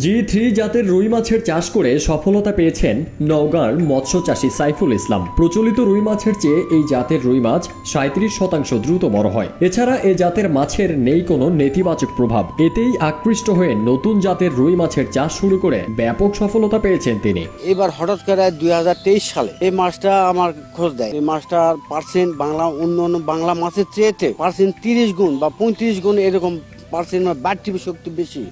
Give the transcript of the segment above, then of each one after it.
G3 জাতের রুই মাছের চাষ করে সফলতা পেয়েছেন নওগাঁর মৎস্য চাষী সাইফুল ইসলাম। প্রচলিত রুই মাছের চেয়ে এই জাতের রুই মাছ 37% দ্রুত বড় হয়। এছাড়া এ জাতের মাছের নেই কোনো নেতিবাচক প্রভাব। এতেই আকৃষ্ট হয়ে নতুন জাতের রুই মাছের চাষ শুরু করে ব্যাপক সফলতা পেয়েছেন তিনি। এবার হঠাৎ করে 2023 সালে এই মাছটা আমার খোঁজ দেয়। এই মাছটার পার্সেন্ট অন্য বাংলা মাছের চেয়েতে পার্সেন্ট 30 গুণ বা 35 গুণ এরকম পার্সেন্ট বাড়তি শক্তি বেশি।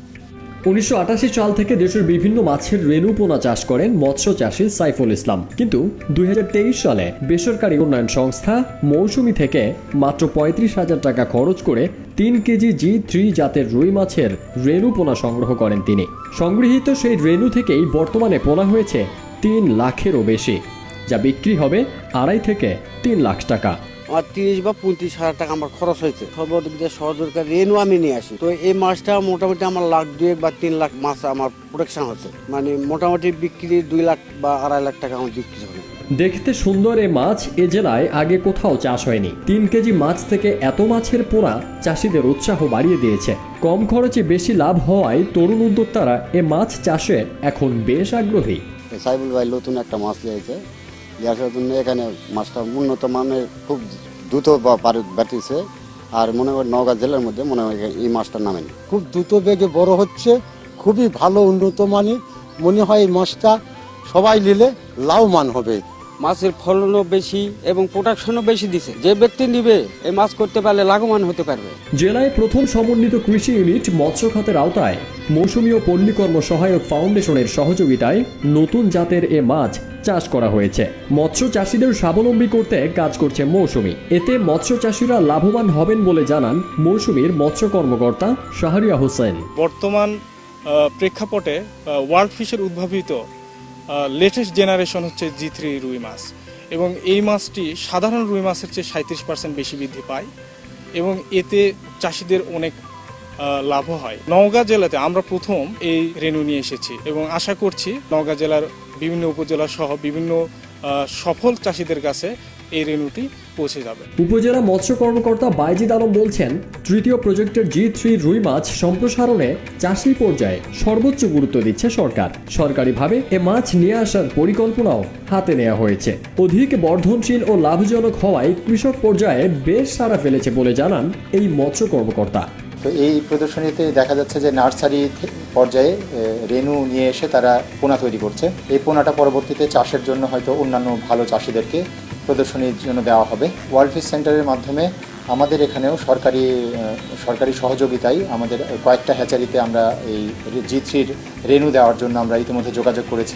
1988 সাল থেকে দেশের বিভিন্ন মাছের রেণু পোনা চাষ করেন মৎস্য চাষী সাইফুল ইসলাম, কিন্তু 2023 সালে বেসরকারি উন্নয়ন সংস্থা মৌসুমী থেকে মাত্র 35,000 টাকা খরচ করে 3 কেজি G3 জাতের রুই মাছের রেণু পোনা সংগ্রহ করেন তিনি। সংগৃহীত সেই রেণু থেকেই বর্তমানে পোনা হয়েছে 3 লাখেরও বেশি, যা বিক্রি হবে 2.5 থেকে 3 লাখ টাকা। আমার 30 বা 35 হাজার টাকা আমার খরচ হয়েছে। সর্বদিক সহযোগিতা রেনু আমি নিয়ে আসি। তো এই মাছটা মোটামুটি আমার 1.2 বা 3 লাখ মাছ আমার প্রোডাকশন হচ্ছে, মানে মোটামুটি বিক্রি 2 লাখ বা 2.5 লাখ টাকা আমার বিক্রি হবে। দেখতে সুন্দর এ মাছ এ জেলায় আগে কোথাও চাষ হয়নি। 3 কেজি মাছ থেকে এত মাছের পোনা চাষিদের উৎসাহ বাড়িয়ে দিয়েছে। কম খরচে বেশি লাভ হওয়ায় তরুণ উদ্যোক্তারা এ মাছ চাষে এখন বেশ আগ্রহী। সাইবুল ভাই নতুন একটা মাছ নিয়েছে, আসার জন্য এখানে মাছটা উন্নত মানের খুব দ্রুত বাড়তেছে। আর মনে হয় নওগাঁ জেলার মধ্যে মনে হয় এই মাছটার নামে খুব দ্রুত বেগে বড় হচ্ছে, খুবই ভালো উন্নত মানের। মনে হয় এই মাছটা সবাই নিলে লাভবান হবে। মাছের ফলনও বেশি এবং প্রোডাকশনও বেশি দিছে। যে ব্যক্তি নিবে এই মাছ করতে পারলে লাভবান হতে পারবে। জেলায় প্রথম সমন্বিত কৃষি ইউনিট মৎস্য খাতের আওতায় মৌসুমী ও পল্লীকর্ম সহায়ক ফাউন্ডেশনের সহযোগিতায় নতুন জাতের এ মাছ চাষ করা হয়েছে। মৎস্য চাষীদের স্বাবলম্বী করতে কাজ করছে মৌসুমী। এতে মৎস্য চাষীরা লাভবান হবেন বলে জানান মৌসুমীর মৎস্য কর্মকর্তা শাহরিয়া হোসেন। বর্তমান প্রেক্ষাপটে ওয়ার্ল্ড ফিশের উদ্ভাবিত লেটেস্ট জেনারেশন হচ্ছে G3 রুই মাছ, এবং এই মাছটি সাধারণ রুই মাছের চেয়ে 37% বেশি বৃদ্ধি পায় এবং এতে চাষিদের অনেক লাভও হয়। নওগাঁ জেলাতে আমরা প্রথম এই রেণু নিয়ে এসেছি এবং আশা করছি নওগাঁ জেলার বিভিন্ন উপজেলা সহ বিভিন্ন সফল চাষিদের কাছে এই রেণুটি পৌঁছে যাবে। উপজেলা মৎস্য কর্মকর্তা বাইজিদ আলম বলছেন, তৃতীয় প্রজেক্টের G3 রুই মাছ সম্প্রসারণে চাষি পর্যায়ে সর্বোচ্চ গুরুত্ব দিচ্ছে সরকার। সরকারিভাবে এ মাছ নিয়ে আসার পরিকল্পনাও হাতে নেওয়া হয়েছে। অধিক বর্ধনশীল ও লাভজনক হওয়ায় কৃষক পর্যায়ে বেশ সাড়া ফেলেছে বলে জানান এই মৎস্য কর্মকর্তা। তো এই প্রদর্শনীতে দেখা যাচ্ছে যে নার্সারি পর্যায়ে রেণু নিয়ে এসে তারা পোনা তৈরি করছে। এই পোনাটা পরবর্তীতে চাষের জন্য হয়তো অন্যান্য ভালো চাষিদেরকে প্রদর্শনীর জন্য দেওয়া হবে। ওয়ার্ল্ড ফিশ সেন্টারের মাধ্যমে আমাদের এখানেও সরকারি সহযোগিতায় আমাদের কয়েকটা হ্যাচারিতে আমরা এই G3 রেণু দেওয়ার জন্য আমরা ইতিমধ্যে যোগাযোগ করেছি।